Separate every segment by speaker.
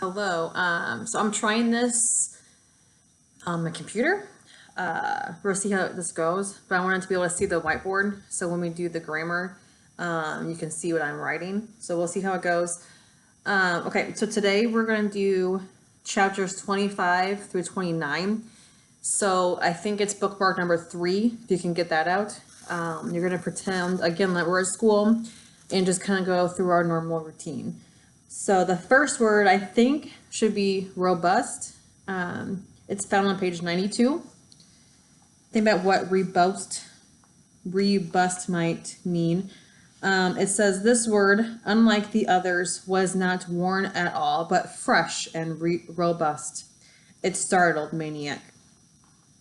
Speaker 1: Hello. So I'm trying this on my computer. We'll see how this goes, but I wanted to be able to see the whiteboard. So when we do the grammar, you can see what I'm writing. So we'll see how it goes. Okay, so today we're going to do chapters 25 through 29. So I think it's bookmark number 3, if you can get that out. You're going to pretend, again, that we're at school and just kind of go through our normal routine. So the first word I think should be robust. It's found on page 92. Think about what robust might mean. It says this word, unlike the others, was not worn at all, but fresh and robust. It startled Maniac.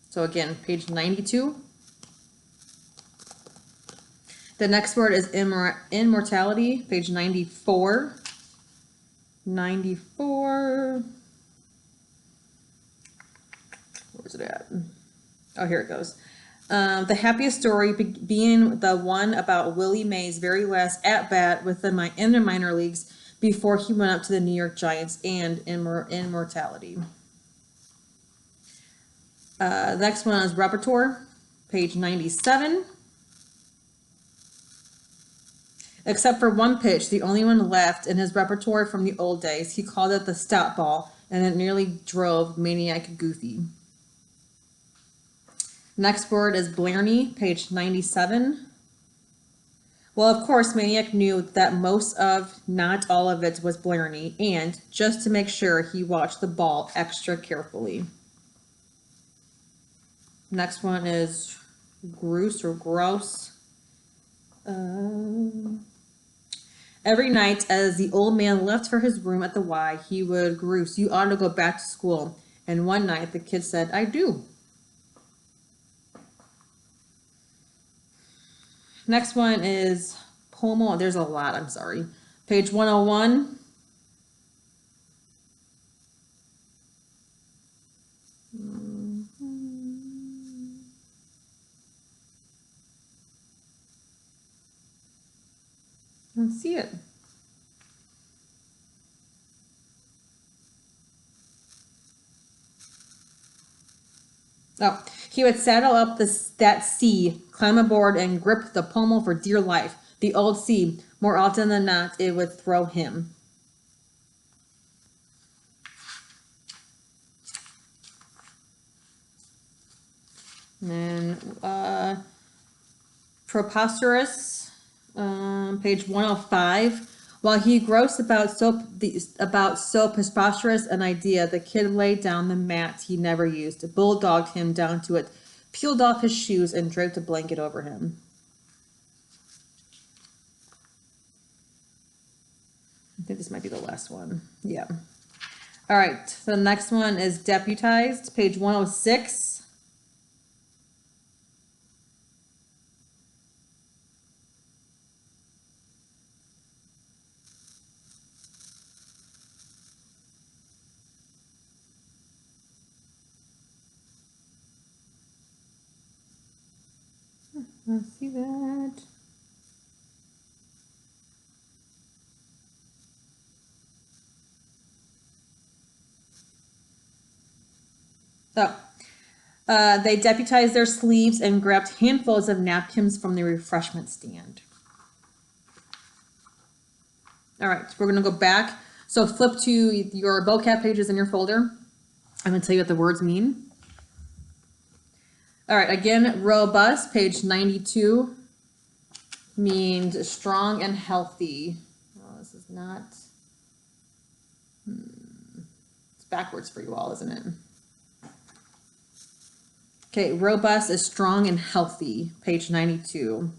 Speaker 1: So again, page 92. The next word is immortality, page 94. 94. Where's it at? Oh, here it goes. The happiest story being the one about Willie Mays' very last at-bat in the minor leagues before he went up to the New York Giants, and immortality. Next one is repertoire, page 97. Except for one pitch, the only one left in his repertoire from the old days, he called it the stout ball, and it nearly drove Maniac goofy. Next word is Blarney, page 97. Well, of course, Maniac knew that most of, not all of it, was Blarney, and just to make sure, he watched the ball extra carefully. Next one is grouse or grouse. Every night, as the old man left for his room at the Y, he would grouse, "You ought to go back to school." And one night, the kid said, "I do." Next one is pomo. There's a lot, I'm sorry. Page 101. I don't see it. Oh, he would saddle up that C, climb aboard, and grip the pommel for dear life. The old C, more often than not, it would throw him. And then preposterous, page 105. While he grossed about so preposterous an idea, the kid laid down the mat he never used, bulldogged him down to it, peeled off his shoes, and draped a blanket over him. I think this might be the last one. Yeah. All right. So the next one is deputized, page 106. Let's see that. They deputized their sleeves and grabbed handfuls of napkins from the refreshment stand. All right, we're gonna go back. So flip to your vocab pages in your folder. I'm gonna tell you what the words mean. All right, again, robust, page 92, means strong and healthy. Oh, this is not, it's backwards for you all, isn't it? Okay, robust is strong and healthy, page 92.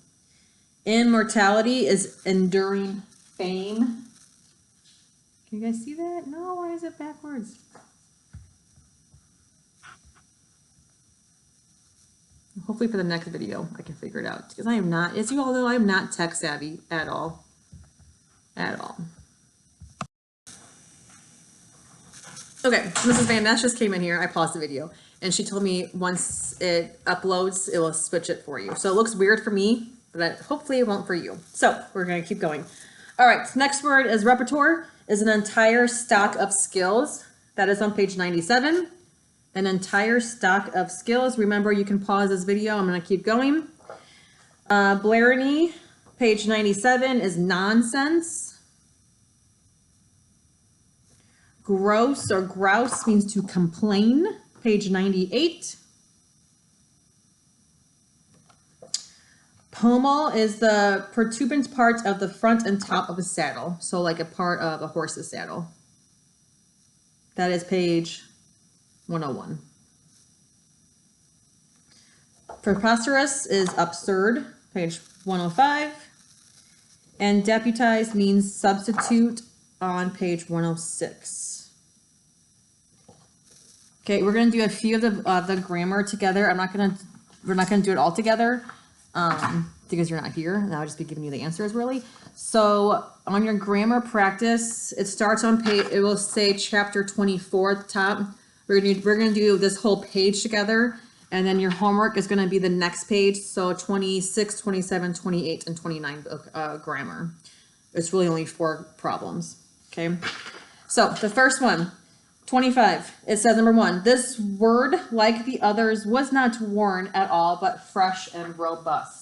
Speaker 1: Immortality is enduring fame. Can you guys see that? No, why is it backwards? Hopefully for the next video, I can figure it out, because I am not, as you all know, I am not tech savvy at all. At all. Okay, Mrs. Van Ness just came in here. I paused the video, and she told me once it uploads, it will switch it for you. So it looks weird for me, but hopefully it won't for you. So we're going to keep going. All right, next word is repertoire, is an entire stock of skills. That is on page 97. An entire stock of skills. Remember, you can pause this video. I'm going to keep going. Blarney, page 97, is nonsense. Gross or grouse means to complain. Page 98. Pommel is the protuberant part of the front and top of a saddle. So like a part of a horse's saddle. That is page 101. Preposterous is absurd, page 105. And deputize means substitute on page 106. Okay, we're gonna do a few of the grammar together. We're not gonna do it all together because you're not here, and I'll just be giving you the answers really. So on your grammar practice, it starts on page, it will say chapter 24 at the top. We're gonna do this whole page together, and then your homework is gonna be the next page. So 26, 27, 28, and 29 grammar. It's really only 4 problems, okay? So the first one, 25, it says number 1, this word, like the others, was not worn at all, but fresh and robust.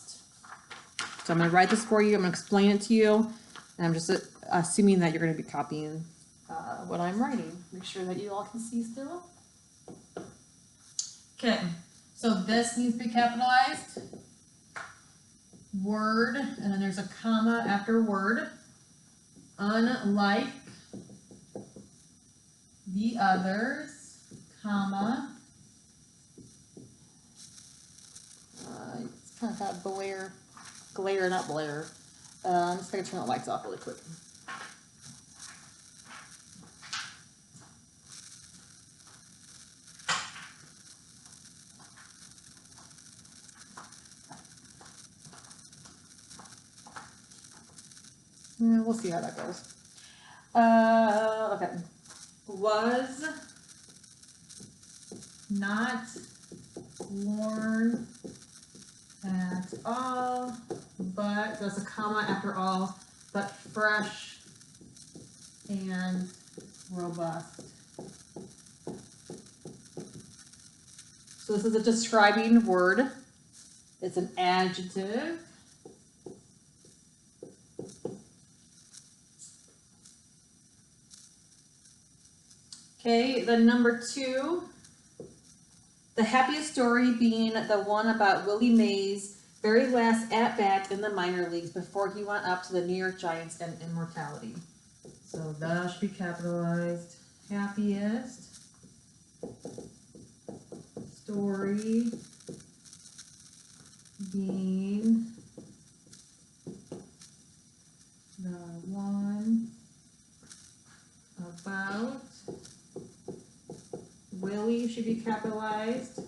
Speaker 1: So I'm gonna write this for you, I'm gonna explain it to you, and I'm just assuming that you're gonna be copying what I'm writing. Make sure that you all can see still. Okay, so this needs to be capitalized. Word, and then there's a comma after word. Unlike the others, comma. It's kind of got glare, not blare. I'm just gonna turn the lights off really quick. Yeah, we'll see how that goes. Okay. Was not worn at all, but there's a comma after all, but fresh and robust. So this is a describing word. It's an adjective. Okay, then number 2, the happiest story being the one about Willie Mays' very last at-bat in the minor leagues before he went up to the New York Giants and immortality. So that should be capitalized. Happiest story being the one about Willie should be capitalized.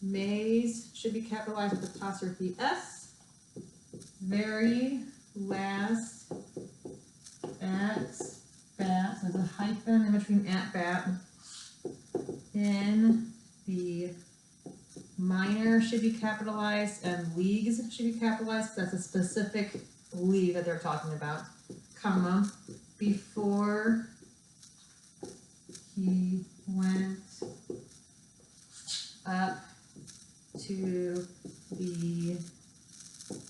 Speaker 1: Mays should be capitalized with apostrophe S. Very last at bat. So there's a hyphen in between at bat. In the minor should be capitalized, and leagues should be capitalized. That's a specific league that they're talking about. Comma. Before he went up to the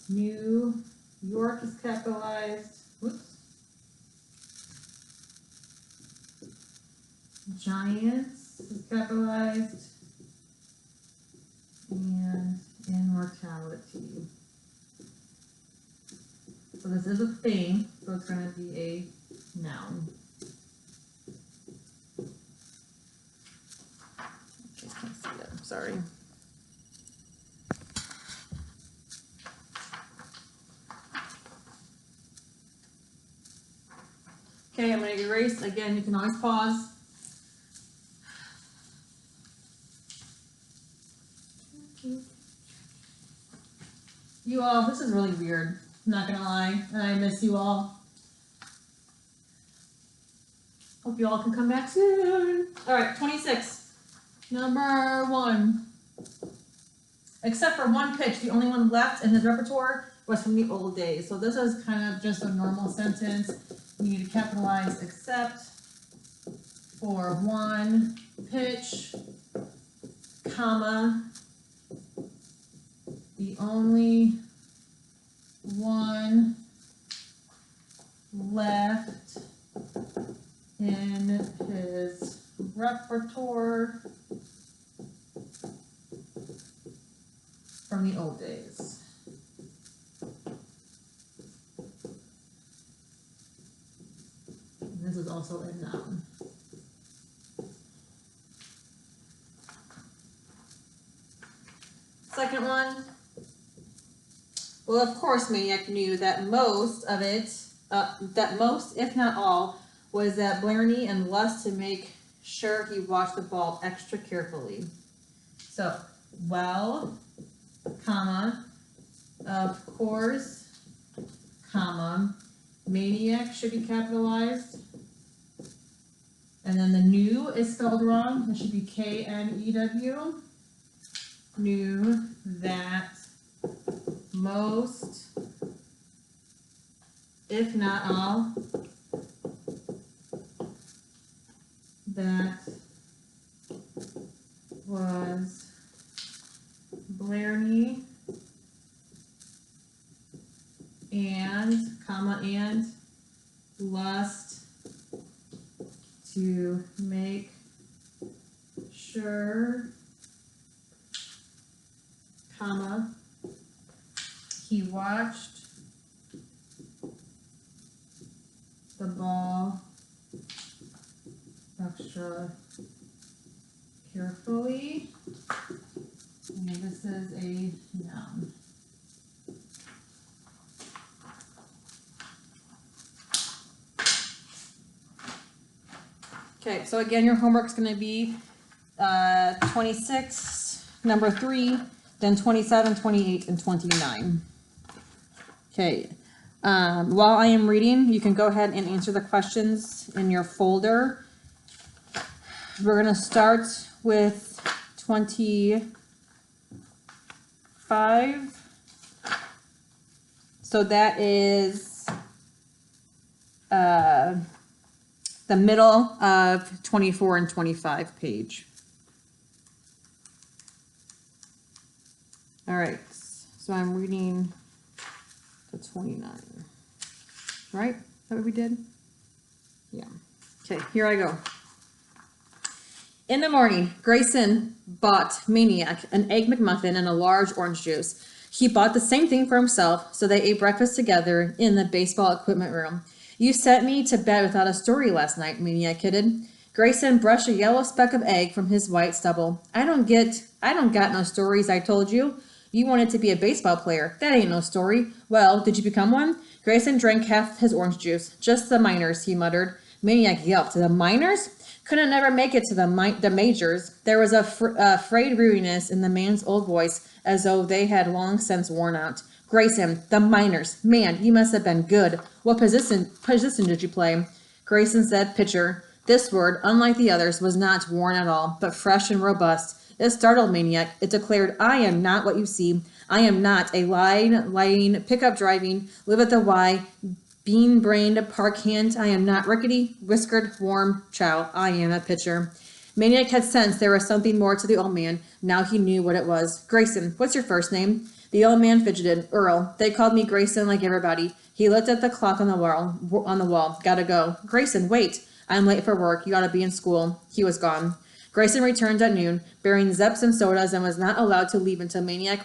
Speaker 1: New York is capitalized. Whoops. Giants is capitalized. And immortality. So this is a thing, so it's going to be a noun. Can't see it. I'm sorry. Okay, I'm going to erase. Again, you can always pause. You all, this is really weird. I'm not going to lie. And I miss you all. Hope you all can come back soon. All right, 26. Number 1. Except for one pitch, the only one left in his repertoire was from the old days. So this is kind of just a normal sentence. You need to capitalize except for one pitch, comma, the only one left in his repertoire from the old days. And this is also a noun. Second one. Well, of course, Maniac knew that most of it, that most, if not all, was at Blarney and Lust to make sure he watched the ball extra carefully. So, well, comma, of course, comma, Maniac should be capitalized. And then the new is spelled wrong. It should be K-N-E-W. Knew that most, if not all, that was Blarney and, comma, and Lust to make sure, comma, he watched the ball extra carefully. And this is a noun. Okay, so again, your homework's going to be 26, number 3, then 27, 28, and 29. Okay, while I am reading, you can go ahead and answer the questions in your folder. We're going to start with 25. So that is the middle of 24 and 25 page. All right, so I'm reading the 29, right? Is that what we did? Yeah. Okay, here I go. In the morning, Grayson bought Maniac an Egg McMuffin and a large orange juice. He bought the same thing for himself, so they ate breakfast together in the baseball equipment room. You sent me to bed without a story last night, Maniac kidded. Grayson brushed a yellow speck of egg from his white stubble. I don't got no stories, I told you. You wanted to be a baseball player. That ain't no story. Well, did you become one? Grayson drank half his orange juice. Just the minors, he muttered. Maniac yelped. The minors? Couldn't never make it to the majors. There was a frayed weariness in the man's old voice, as though they had long since worn out. Grayson, the minors. Man, you must have been good. What position did you play? Grayson said pitcher. This word, unlike the others, was not worn at all, but fresh and robust. It startled Maniac. It declared, I am not what you see. I am not a lying, pickup driving, live at the Y, bean-brained park hand. I am not rickety, whiskered, warm chow. I am a pitcher. Maniac had sensed there was something more to the old man. Now he knew what it was. Grayson, what's your first name? The old man fidgeted. Earl. They called me Grayson like everybody. He looked at the clock on the wall. Gotta go. Grayson, wait. I'm late for work. You ought to be in school. He was gone. Grayson returned at noon, bearing Zeps and sodas, and was not allowed to leave until Maniac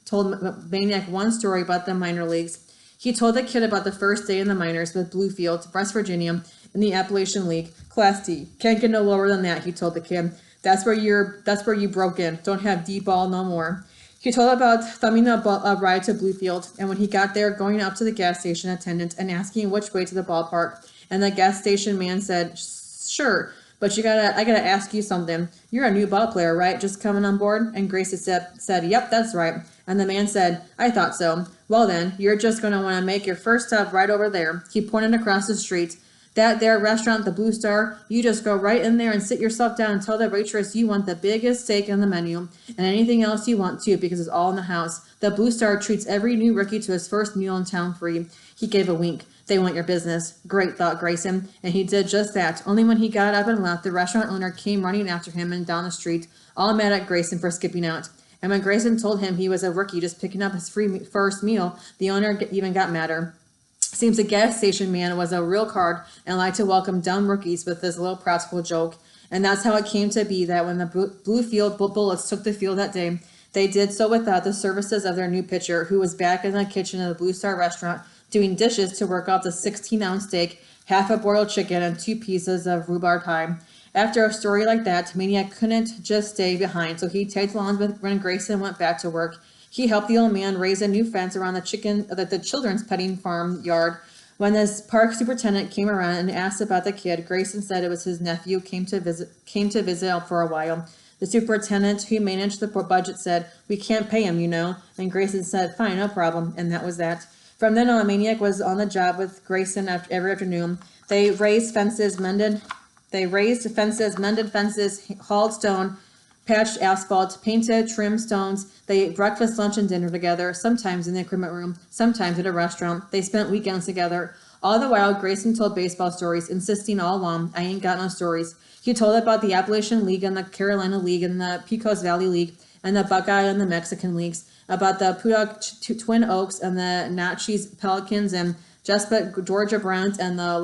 Speaker 1: told Maniac one story about the minor leagues. He told the kid about the first day in the minors with Bluefield, West Virginia, in the Appalachian League. Class D. Can't get no lower than that, he told the kid. That's where you broke in. Don't have D-ball no more. He told about thumbing a ride to Bluefield, and when he got there, going up to the gas station attendant and asking which way to the ballpark. And the gas station man said, sure, but I gotta ask you something. You're a new ball player, right? Just coming on board? And Gracie said, yep, that's right. And the man said, I thought so. Well then, you're just gonna wanna make your first stop right over there. He pointed across the street. That there restaurant, the Blue Star, you just go right in there and sit yourself down and tell the waitress you want the biggest steak on the menu and anything else you want to because it's all in the house. The Blue Star treats every new rookie to his first meal in town free. He gave a wink. They want your business. Great, thought Grayson, and he did just that. Only when he got up and left, the restaurant owner came running after him and down the street, all mad at Grayson for skipping out. And when Grayson told him he was a rookie just picking up his first meal, the owner even got madder. Seems the gas station man was a real card and liked to welcome dumb rookies with this little practical joke. And that's how it came to be that when the Bluefield Bullets took the field that day, they did so without the services of their new pitcher, who was back in the kitchen of the Blue Star restaurant doing dishes to work off the 16-ounce steak, half a boiled chicken, and 2 pieces of rhubarb pie. After a story like that, Maniac couldn't just stay behind, so he tagged along when Grayson went back to work. He helped the old man raise a new fence around the children's petting farm yard. When the park superintendent came around and asked about the kid, Grayson said it was his nephew came to visit for a while. The superintendent who managed the budget said, "We can't pay him, you know." And Grayson said, "Fine, no problem." And that was that. From then on, Maniac was on the job with Grayson every afternoon. They raised fences, mended fences, hauled stone, patched asphalt, painted, trimmed stones. They ate breakfast, lunch, and dinner together, sometimes in the equipment room, sometimes at a restaurant. They spent weekends together. All the while, Grayson told baseball stories, insisting all along, "I ain't got no stories." He told about the Appalachian League and the Carolina League and the Pecos Valley League and the Buckeye and the Mexican Leagues, about the Pudok Twin Oaks and the Natchez Pelicans and Jesup Georgia Browns and the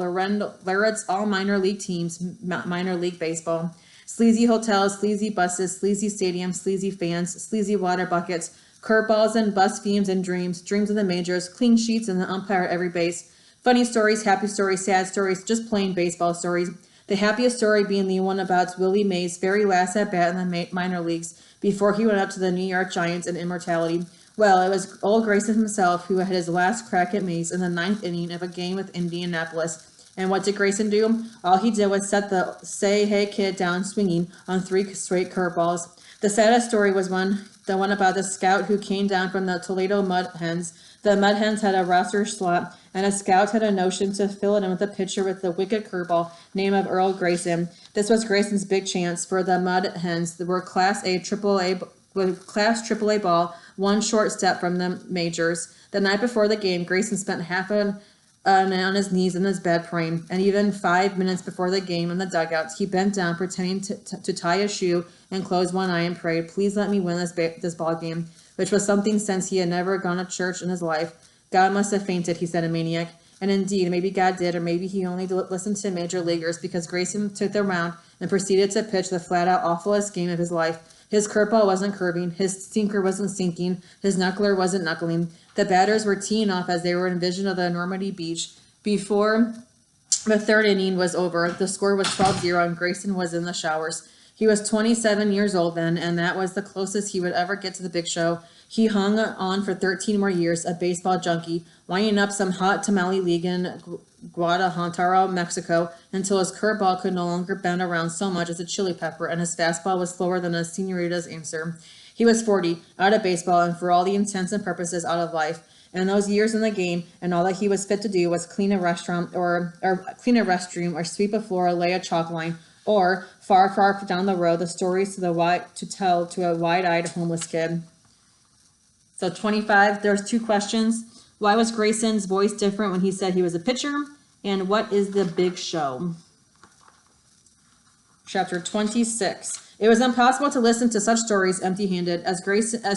Speaker 1: Loretz, all minor league teams, minor league baseball. Sleazy hotels, sleazy buses, sleazy stadiums, sleazy fans, sleazy water buckets, curveballs and bus fumes and dreams of the majors, clean sheets and the umpire at every base. Funny stories, happy stories, sad stories, just plain baseball stories. The happiest story being the one about Willie Mays' very last at bat in the minor leagues before he went up to the New York Giants in immortality. Well, it was old Grayson himself who had his last crack at Mays in the 9th inning of a game with Indianapolis. And what did Grayson do? All he did was set the "Say Hey Kid" down swinging on 3 straight curveballs. The saddest story was the one about the scout who came down from the Toledo Mud Hens. The Mud Hens had a roster slot, and a scout had a notion to fill it in with a pitcher with the wicked curveball, name of Earl Grayson. This was Grayson's big chance, for the Mud Hens were Class AAA ball, one short step from the majors. The night before the game, Grayson spent half on his knees in his bed praying, and even 5 minutes before the game in the dugouts, he bent down pretending to tie a shoe and close one eye and prayed, "Please let me win this ball game," which was something since he had never gone to church in his life. God must have fainted, he said in Maniac. And indeed, maybe God did, or maybe he only listened to major leaguers, because Grayson took the mound and proceeded to pitch the flat-out awfulest game of his life. His curveball wasn't curving, his sinker wasn't sinking, his knuckler wasn't knuckling. The batters were teeing off as they were in vision of the Normandy beach. Before the 3rd inning was over, the score was 12-0 and Grayson was in the showers. He was 27 years old then, and that was the closest he would ever get to the big show. He hung on for 13 more years, a baseball junkie, winding up some hot tamale league in Guadalajara, Mexico, until his curveball could no longer bend around so much as a chili pepper, and his fastball was slower than a senorita's answer. He was 40, out of baseball, and for all the intents and purposes out of life. And those years in the game, and all that he was fit to do was clean a restaurant or clean a restroom or sweep a floor or lay a chalk line, or far, far down the road, the stories to tell to a wide-eyed homeless kid. So 25, there's 2 questions. Why was Grayson's voice different when he said he was a pitcher? And what is the big show? Chapter 26. It was impossible to listen to such stories empty-handed. As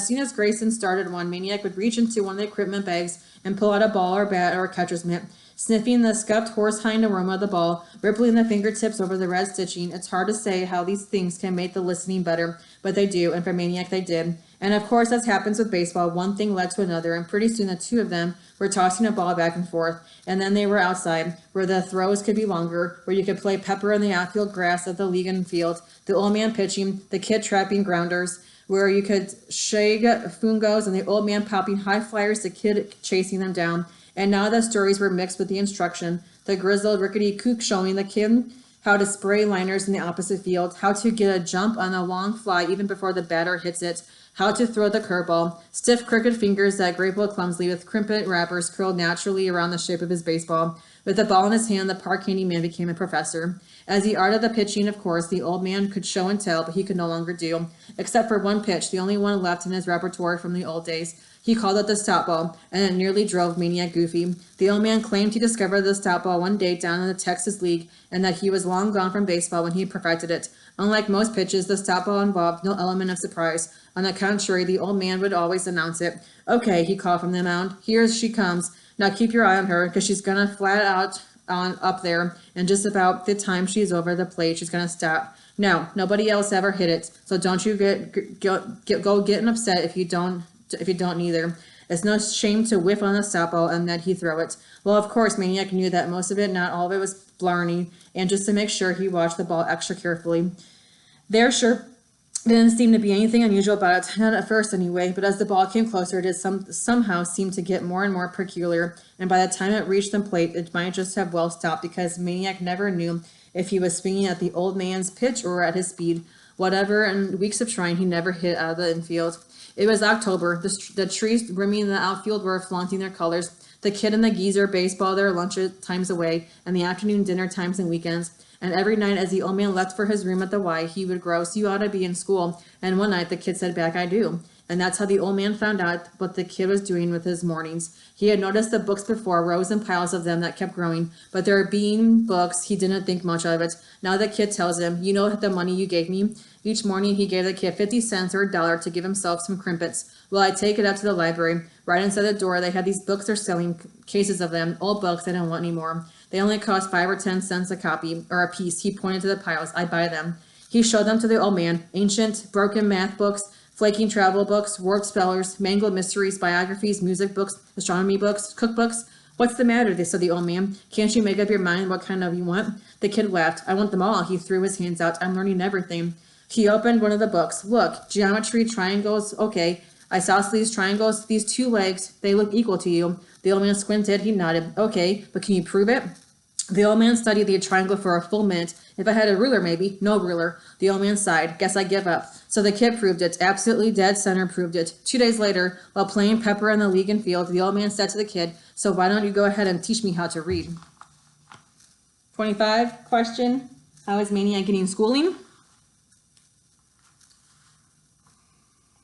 Speaker 1: soon as Grayson started one, Maniac would reach into one of the equipment bags and pull out a ball or bat or a catcher's mitt. Sniffing the scuffed horse-hind aroma of the ball, rippling the fingertips over the red stitching, it's hard to say how these things can make the listening better, but they do, and for Maniac they did. And of course, as happens with baseball, one thing led to another, and pretty soon the 2 of them were tossing a ball back and forth, and then they were outside, where the throws could be longer, where you could play pepper in the outfield grass of the league and field, the old man pitching, the kid trapping grounders, where you could shag fungos and the old man popping high flyers, the kid chasing them down. And now the stories were mixed with the instruction, the grizzled rickety kook showing the kid how to spray liners in the opposite field, how to get a jump on a long fly even before the batter hits it, how to throw the curveball, stiff crooked fingers that grapple clumsily with crimpet wrappers curled naturally around the shape of his baseball, With the ball in his hand, the park handyman became a professor. As he arted the pitching, of course, the old man could show and tell, but he could no longer do, except for one pitch, the only one left in his repertoire from the old days. He called it the stop ball, and it nearly drove Maniac goofy. The old man claimed he discovered the stop ball one day down in the Texas League, and that he was long gone from baseball when he perfected it. Unlike most pitches, the stop ball involved no element of surprise. On the contrary, the old man would always announce it. Okay, he called from the mound. Here she comes. Now keep your eye on her, because she's gonna flat out on up there, and just about the time she's over the plate, she's gonna stop. No, nobody else ever hit it, so don't you go getting upset if you don't either. It's no shame to whiff on the stop ball and then he throw it. Well, of course, Maniac knew that most of it, not all of it, was blarney, and just to make sure, he watched the ball extra carefully. There sure didn't seem to be anything unusual about it, not at first anyway, but as the ball came closer, it did somehow seem to get more and more peculiar, and by the time it reached the plate, it might just have well stopped, because Maniac never knew if he was swinging at the old man's pitch or at his speed. Whatever, in weeks of trying, he never hit out of the infield. It was October. The trees rimming the outfield were flaunting their colors. The kid and the geezer baseball their lunch times away, and the afternoon dinner times and weekends. And every night as the old man left for his room at the Y, he would grouse, "You ought to be in school." And one night the kid said back, "I do." And that's how the old man found out what the kid was doing with his mornings. He had noticed the books before, rows and piles of them that kept growing, but there being books, he didn't think much of it. Now the kid tells him, "You know the money you gave me?" Each morning he gave the kid 50 cents or $1 to give himself some crimpets. Well, I'd take it up to the library. Right inside the door, they had these books they're selling, cases of them, old books they don't want anymore. They only cost 5 or 10 cents a copy, or a piece. He pointed to the piles. "I buy them." He showed them to the old man. Ancient, broken math books, flaking travel books, word spellers, mangled mysteries, biographies, music books, astronomy books, cookbooks. "What's the matter?" they said the old man. "Can't you make up your mind what kind of you want?" The kid laughed. "I want them all." He threw his hands out. "I'm learning everything." He opened one of the books. "Look, geometry, triangles, okay. Isosceles triangles, these 2 legs, they look equal to you." The old man squinted. He nodded. "Okay, but can you prove it?" The old man studied the triangle for a full minute. "If I had a ruler, maybe." "No ruler." The old man sighed. "Guess I give up." So the kid proved it. Absolutely dead center proved it. 2 days later, while playing pepper in the league and field, the old man said to the kid, "So why don't you go ahead and teach me how to read?" 25, question. How is Maniac getting schooling?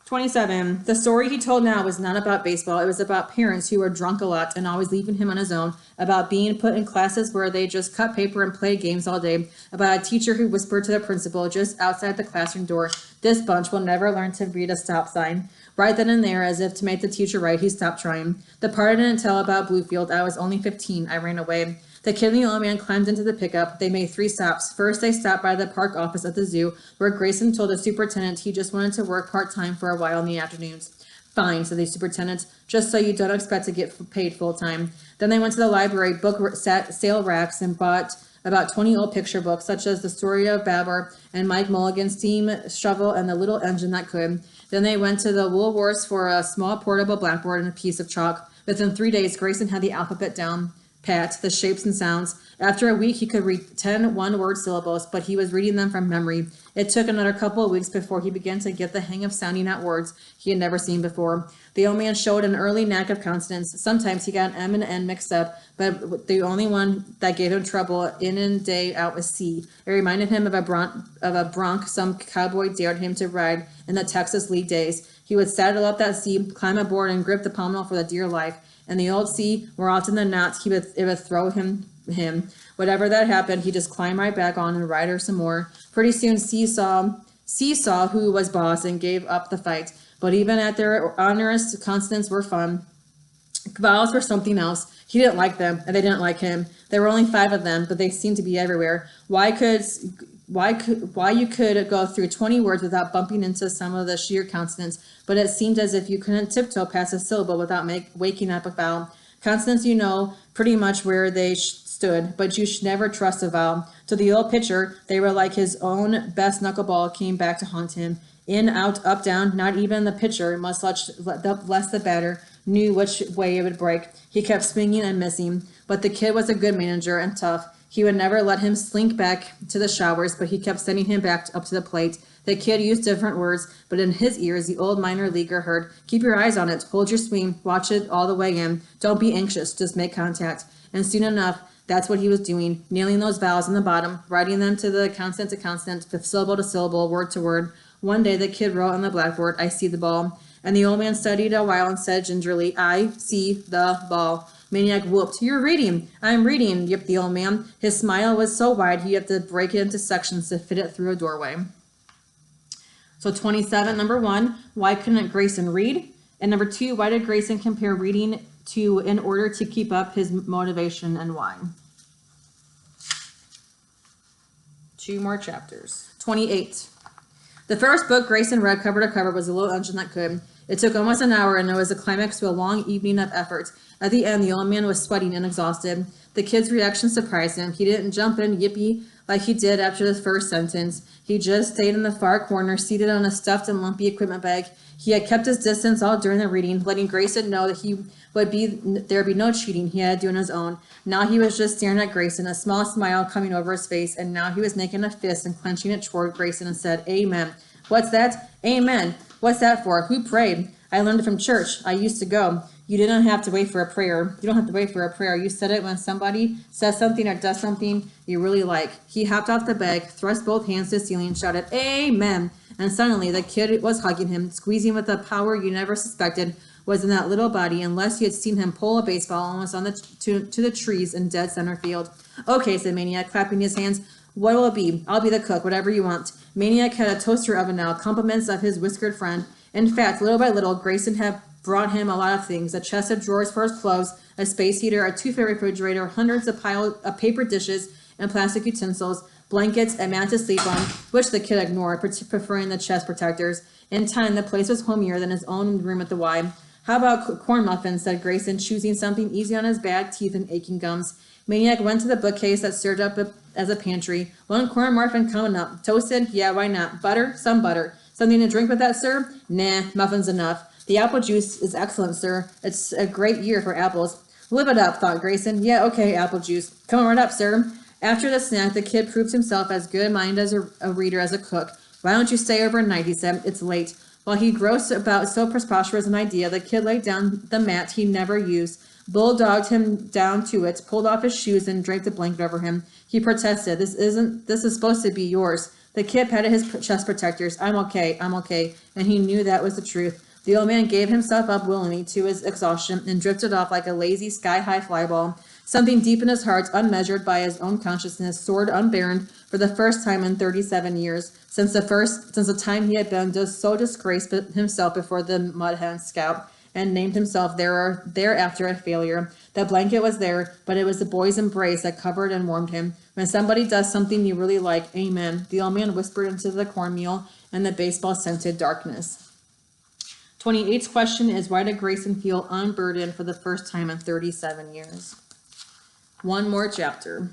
Speaker 1: 27. The story he told now was not about baseball. It was about parents who were drunk a lot and always leaving him on his own, about being put in classes where they just cut paper and played games all day, about a teacher who whispered to the principal just outside the classroom door, "This bunch will never learn to read a stop sign." Right then and there, as if to make the teacher right, he stopped trying. The part I didn't tell about Bluefield, I was only 15. I ran away. The kid and the old man climbed into the pickup. They made 3 stops. First, they stopped by the park office at the zoo, where Grayson told the superintendent he just wanted to work part-time for a while in the afternoons. "Fine," said the superintendent, "just so you don't expect to get paid full-time." Then they went to the library sale racks and bought about 20 old picture books, such as The Story of Babar and Mike Mulligan's Steam Shovel and The Little Engine That Could. Then they went to the Woolworths for a small portable blackboard and a piece of chalk. Within 3 days, Grayson had the alphabet down pat, the shapes and sounds. After a week, he could read 10 one-word syllables, but he was reading them from memory. It took another couple of weeks before he began to get the hang of sounding out words he had never seen before. The old man showed an early knack of consonants. Sometimes he got M and N mixed up, but the only one that gave him trouble in and day out was C. It reminded him of a bronc some cowboy dared him to ride in the Texas League days. He would saddle up that C, climb aboard, and grip the pommel for the dear life. And the old C, more often than not, it would throw him. Whatever that happened, he just climbed right back on and ride her some more. Pretty soon, C saw who was boss and gave up the fight. But even at their onerous, consonants were fun. Vowels were something else. He didn't like them, and they didn't like him. There were only 5 of them, but they seemed to be everywhere. Why you could go through 20 words without bumping into some of the sheer consonants, but it seemed as if you couldn't tiptoe past a syllable without waking up a vowel. Consonants, you know pretty much where they stood, but you should never trust a vowel. To the old pitcher, they were like his own best knuckleball came back to haunt him. In, out, up, down, not even the pitcher, much less the batter, knew which way it would break. He kept swinging and missing, but the kid was a good manager and tough. He would never let him slink back to the showers, but he kept sending him back up to the plate. The kid used different words, but in his ears, the old minor leaguer heard, "Keep your eyes on it, hold your swing, watch it all the way in. Don't be anxious, just make contact." And soon enough, That's what he was doing, nailing those vowels on the bottom, writing them to consonant, syllable to syllable, word to word. One day the kid wrote on the blackboard, I see the ball. And the old man studied a while and said gingerly, I see the ball. Maniac whooped. You're reading. I'm reading, yipped the old man. His smile was so wide he had to break it into sections to fit it through a doorway. So 27, number 1, why couldn't Grayson read? And number 2, why did Grayson compare reading to in order to keep up his motivation, and why? 2 more chapters. 28. The first book Grayson read cover to cover was The Little Engine That Could. It took almost an hour, and it was a climax to a long evening of effort. At the end, the old man was sweating and exhausted. The kid's reaction surprised him. He didn't jump in yippee like he did after the first sentence. He just stayed in the far corner, seated on a stuffed and lumpy equipment bag. He had kept his distance all during the reading, letting Grayson know that there would be no cheating he had to do on his own. Now he was just staring at Grayson, a small smile coming over his face, and now he was making a fist and clenching it toward Grayson and said, Amen. What's that? Amen. What's that for? Who prayed? I learned it from church. I used to go. You didn't have to wait for a prayer. You don't have to wait for a prayer. You said it when somebody says something or does something you really like. He hopped off the bag, thrust both hands to the ceiling, and shouted, Amen. And suddenly the kid was hugging him, squeezing with a power you never suspected was in that little body, unless you had seen him pull a baseball almost on to the trees in dead center field. Okay, said Maniac, clapping his hands. What will it be? I'll be the cook, whatever you want. Maniac had a toaster oven now, compliments of his whiskered friend. In fact, little by little, Grayson had brought him a lot of things: a chest of drawers for his clothes, a space heater, a 2-foot refrigerator, hundreds of piles of paper dishes and plastic utensils, blankets, and mat to sleep on, which the kid ignored, preferring the chest protectors. In time, the place was homier than his own room at the Y. How about corn muffins, said Grayson, choosing something easy on his bad teeth and aching gums. Maniac went to the bookcase that served up as a pantry. One corn muffin coming up. Toasted? Yeah, why not? Butter? Some butter. Something to drink with that, sir? Nah, muffins enough. The apple juice is excellent, sir. It's a great year for apples. Live it up, thought Grayson. Yeah, okay, apple juice. Coming right up, sir. After the snack, the kid proved himself as good-minded as a reader as a cook. Why don't you stay overnight, he said. It's late. While he groused about so preposterous an idea, the kid laid down the mat he never used, bulldogged him down to it, pulled off his shoes, and draped a blanket over him. He protested, This is supposed to be yours. The kid patted his chest protectors. I'm okay, and he knew that was the truth. The old man gave himself up willingly to his exhaustion and drifted off like a lazy sky-high flyball. Something deep in his heart, unmeasured by his own consciousness, soared unbarren for the first time in 37 years, since the time he had been so disgraced himself before the Mudhen Scout, and named himself thereafter a failure. The blanket was there, but it was the boy's embrace that covered and warmed him. When somebody does something you really like, amen, the old man whispered into the cornmeal and the baseball-scented darkness. 28's question is, why did Grayson feel unburdened for the first time in 37 years? One more chapter.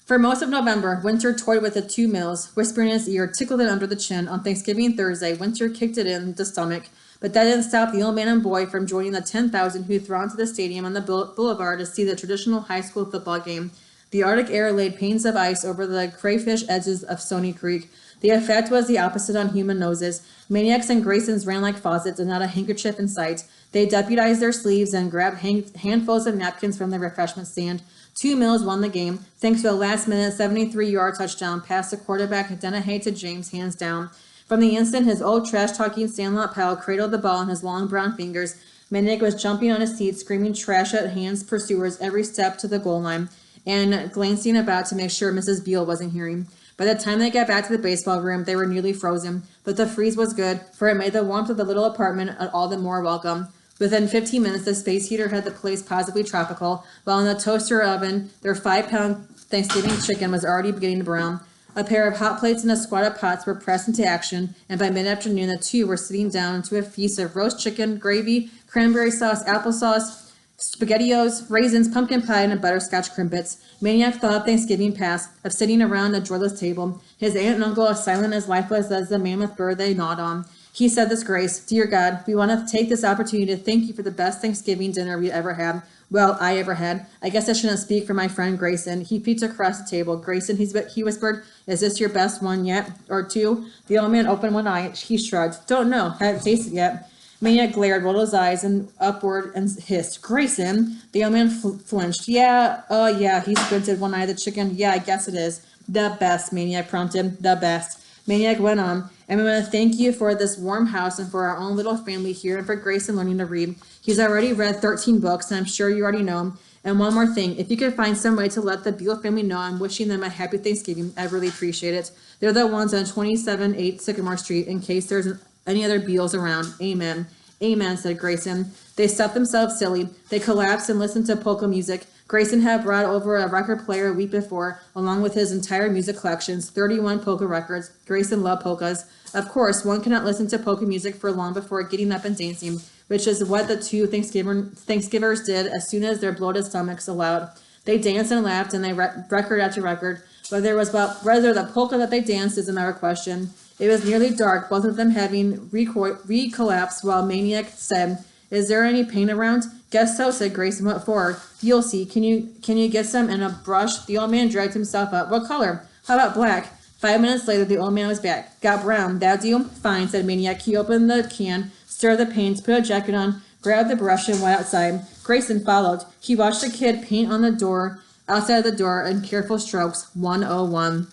Speaker 1: For most of November, Winter toyed with the 2 mills, whispering in his ear, tickled it under the chin. On Thanksgiving Thursday, Winter kicked it in the stomach, but that didn't stop the old man and boy from joining the 10,000 who thronged to the stadium on the boulevard to see the traditional high school football game. The Arctic air laid panes of ice over the crayfish edges of Stony Creek. The effect was the opposite on human noses. Maniacs and Graysons ran like faucets and not a handkerchief in sight. They deputized their sleeves and grabbed handfuls of napkins from the refreshment stand. 2 mills won the game, thanks to a last-minute 73-yard touchdown past the quarterback Dennehy to James, hands down. From the instant his old trash-talking Sandlot pal cradled the ball in his long brown fingers, Maniac was jumping on his seat, screaming trash at Hand's pursuers every step to the goal line, and glancing about to make sure Mrs. Beale wasn't hearing. By the time they got back to the baseball room, they were nearly frozen, but the freeze was good, for it made the warmth of the little apartment all the more welcome. Within 15 minutes, the space heater had the place positively tropical, while in the toaster oven, their 5-pound Thanksgiving chicken was already beginning to brown. A pair of hot plates and a squad of pots were pressed into action, and by mid-afternoon, the two were sitting down to a feast of roast chicken, gravy, cranberry sauce, applesauce, SpaghettiOs, raisins, pumpkin pie, and butterscotch crimpets. Maniac thought of Thanksgiving past, of sitting around a joyless table, his aunt and uncle as silent as lifeless as the mammoth bird they gnawed on. He said this grace, Dear God, we want to take this opportunity to thank you for the best Thanksgiving dinner we ever had. Well, I ever had. I guess I shouldn't speak for my friend Grayson. He peeked across the table. Grayson, he whispered, is this your best one yet? Or two? The old man opened one eye. He shrugged. Don't know. Haven't tasted yet. Maniac glared, rolled his eyes and upward and hissed, Grayson. The old man flinched. Yeah, he squinted one eye at the chicken. Yeah, I guess it is. The best, Maniac prompted. The best. Maniac went on, and we want to thank you for this warm house and for our own little family here and for Grayson learning to read. He's already read 13 books, and I'm sure you already know him. And one more thing, if you could find some way to let the Beale family know I'm wishing them a happy Thanksgiving, I'd really appreciate it. They're the ones on 27-8 Sycamore Street in case there's any other Beales around. Amen. Amen, said Grayson. They stuffed themselves silly. They collapsed and listened to polka music. Grayson had brought over a record player a week before, along with his entire music collections, 31 polka records. Grayson loved polkas. Of course, one cannot listen to polka music for long before getting up and dancing, which is what the two Thanksgivers did as soon as their bloated stomachs allowed. They danced and laughed, and they record after record. Whether the polka that they danced is another question. It was nearly dark, both of them having recollapsed, while Maniac said, "Is there any paint around?" "Guess so," said Grayson. "What for?" "You'll see. Can you get some and a brush?" The old man dragged himself up. "What color?" "How about black?" 5 minutes later, the old man was back. "Got brown. That do?" "Fine," said Maniac. He opened the can, stirred the paint, put a jacket on, grabbed the brush, and went outside. Grayson followed. He watched the kid paint on the door, outside the door, in careful strokes. 101.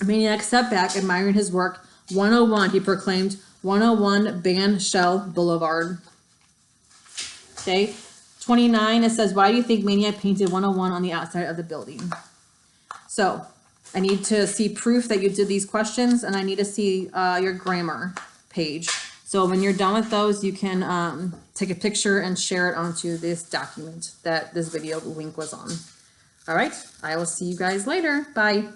Speaker 1: Maniac sat back, admiring his work. 101, he proclaimed. 101 Ban Shell Boulevard. Okay. 29, it says, why do you think Maniac painted 101 on the outside of the building? So, I need to see proof that you did these questions, and I need to see your grammar page. So when you're done with those, you can take a picture and share it onto this document that this video link was on. All right, I will see you guys later. Bye.